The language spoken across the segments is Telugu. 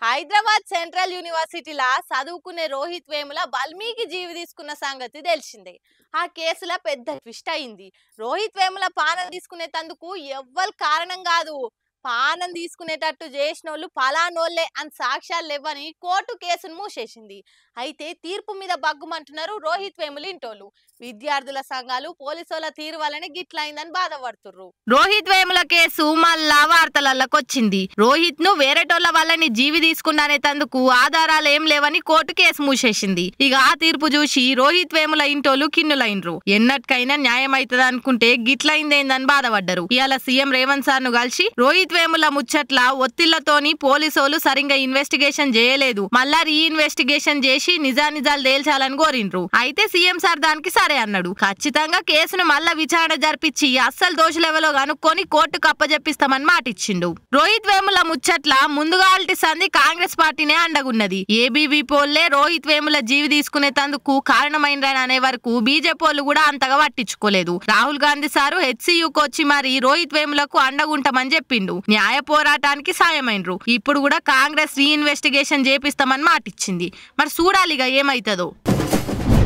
హైదరాబాద్ సెంట్రల్ యూనివర్సిటీలా చదువుకునే రోహిత్ వేముల వాల్మీకి జీవి తీసుకున్న సంగతి తెలిసిందే. ఆ కేసులో పెద్ద ట్విస్ట్ అయింది. రోహిత్ వేముల పానం తీసుకునేటందుకు ఎవ్వరు కారణం కాదు, పానం తీసుకునేటట్టు చేసినోళ్ళు పలానోళ్లే అని సాక్ష్యాలు లేవని కోర్టు కేసును మూసేసింది. అయితే తీర్పు మీద బగ్గుమంటున్నారు రోహిత్ వేముల ఇంటోళ్ళు. విద్యార్థుల సంఘాలు పోలీసుల తీరు వల్లనే గిట్లయిందని బాధపడుతుర్రు. రోహిత్ వేముల కేసు మళ్ళా వార్తలకొచ్చింది. రోహిత్ ను వేరేటోళ్ల వల్లని జీవి తీసుకున్నానేతందుకు ఆధారాలు ఏం లేవని కోర్టు కేసు మూసేసింది. ఇక ఆ తీర్పు చూసి రోహిత్ వేముల ఇంటోళ్ళు కిన్నులైనరు. ఎన్నటికైనా న్యాయం అవుతుంది అనుకుంటే గిట్లయిందేందని బాధపడ్డరు. ఇవాళ సీఎం రేవంత్ సార్ ను కలిసి రోహిత్ వేముల ముచ్చట్ల ఒత్తిళ్లతోని పోలీసోలు సరిగ్గా ఇన్వెస్టిగేషన్ చేయలేదు, మళ్ళా రీఇన్వెస్టిగేషన్ చేసి నిజాలు తేల్చాలని కోరిండ్రు. అయితే సీఎం సార్ దానికి సరే అన్నాడు. ఖచ్చితంగా కేసును మళ్ళా విచారణ జరిపించి అస్సలు దోషులెవలో కనుక్కొని కోర్టుకు అప్పజెప్పిస్తామని మాటిచ్చిండు. రోహిత్ వేముల ముచ్చట్ల ముందుగా సంధి కాంగ్రెస్ పార్టీనే అండగున్నది. ఏబీవీ పోల్లే రోహిత్ వేముల జీవి తీసుకునేందుకు కారణమైనరని అనే వరకు బీజేపీ కూడా అంతగా పట్టించుకోలేదు. రాహుల్ గాంధీ సారు హెచ్సియుకు వచ్చి మరి రోహిత్ వేములకు అండగుంటామని చెప్పిండు. న్యాయ పోరాటానికి సాయమైనరు. ఇప్పుడు కూడా కాంగ్రెస్ రీఇన్వెస్టిగేషన్ చేపిస్తామని మాటిచ్చింది. మరి చూడాలిగా ఏమైతుందో.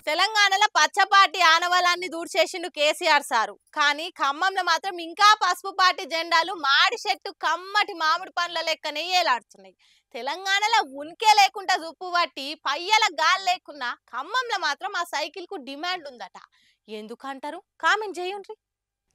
తెలంగాణలో పచ్చపాటి ఆనవాళ్ళన్ని దూర్చేసిండు కేసీఆర్ సారు. కానీ ఖమ్మంలో మాత్రం ఇంకా పసుపు పార్టీ జెండాలు మాడి చెట్టు కమ్మటి మామిడి పండ్ల లెక్కనే ఏలాడుతున్నాయి. తెలంగాణలో ఉనికే లేకుండా జుప్పు పట్టి పయ్యల గాలి లేకున్నా ఖమ్మంలో మాత్రం ఆ సైకిల్ కు డిమాండ్ ఉందట. ఎందుకంటారు? కామెంట్ చేయండి.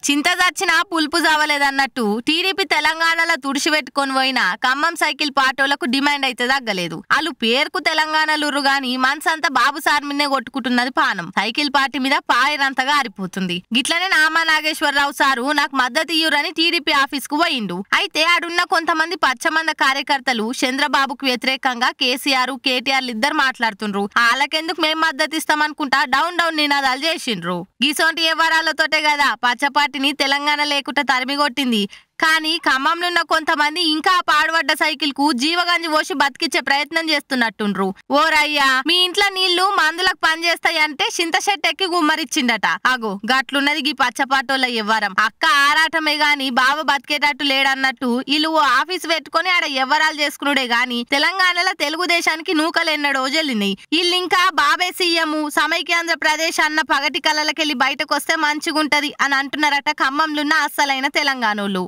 చింత చచ్చిన పులుపు చావలేదన్నట్టు టీడీపీ తెలంగాణలో తుడిచిపెట్టుకొని పోయిన ఖమ్మం సైకిల్ పాటోలకు డిమాండ్ అయితే తగ్గలేదు. వాళ్ళు పేరుకు తెలంగాణలురు గాని మనసంతా బాబు సార్ మీదే కొట్టుకుంటున్నది పానం. సైకిల్ పార్టీ మీద పాయరంతగా ఆరిపోతుంది. గిట్లనే నామా నాగేశ్వరరావు సారు నాకు మద్దతు ఇయ్యురని టీడీపీ ఆఫీస్ కు పోయిండు. అయితే ఆడున్న కొంతమంది పచ్చమంద కార్యకర్తలు చంద్రబాబుకు వ్యతిరేకంగా కేసీఆర్ కేటీఆర్ ఇద్దరు మాట్లాడుతుండ్రు. వాళ్ళకెందుకు మేము మద్దతు ఇస్తామనుకుంటా డౌన్ నినాదాలు చేసిండ్రు. గీసోంటి వ్యవహారాలతోటే కదా పచ్చపార్టీ తెలంగాణ లేకుండా తరిమిగొట్టింది. కానీ ఖమ్మంలో ఉన్న కొంతమంది ఇంకా పాడుబడ్డ సైకిల్ కు జీవగంజి పోసి బతికిచ్చే ప్రయత్నం చేస్తున్నట్టుండ్రు. ఓరయ్యా, మీ ఇంట్లో నీళ్లు మందులకు పనిచేస్తాయి అంటే చింత చెట్టు ఎక్కి గుమ్మరిచ్చిండట. అగో గట్లున్నది గీ పచ్చపాటోళ్ళ ఎవ్వరం. అక్క ఆరాటమే గాని బావ బతికేటట్టు లేడన్నట్టు వీళ్ళు ఆఫీస్ పెట్టుకుని ఆడ ఎవ్వరాలు చేసుకున్నాడే గాని తెలంగాణలో తెలుగుదేశానికి నూకలెన్నడో జల్లినాయి. వీళ్ళు ఇంకా బాబే సీఎం సమైక్యాంధ్రప్రదేశ్ అన్న పగటి కళలకెళ్ళి బయటకు వస్తే మంచిగుంటది అని అంటున్నారట ఖమ్మంలో ఉన్న అస్సలైన తెలంగాణోళ్ళు.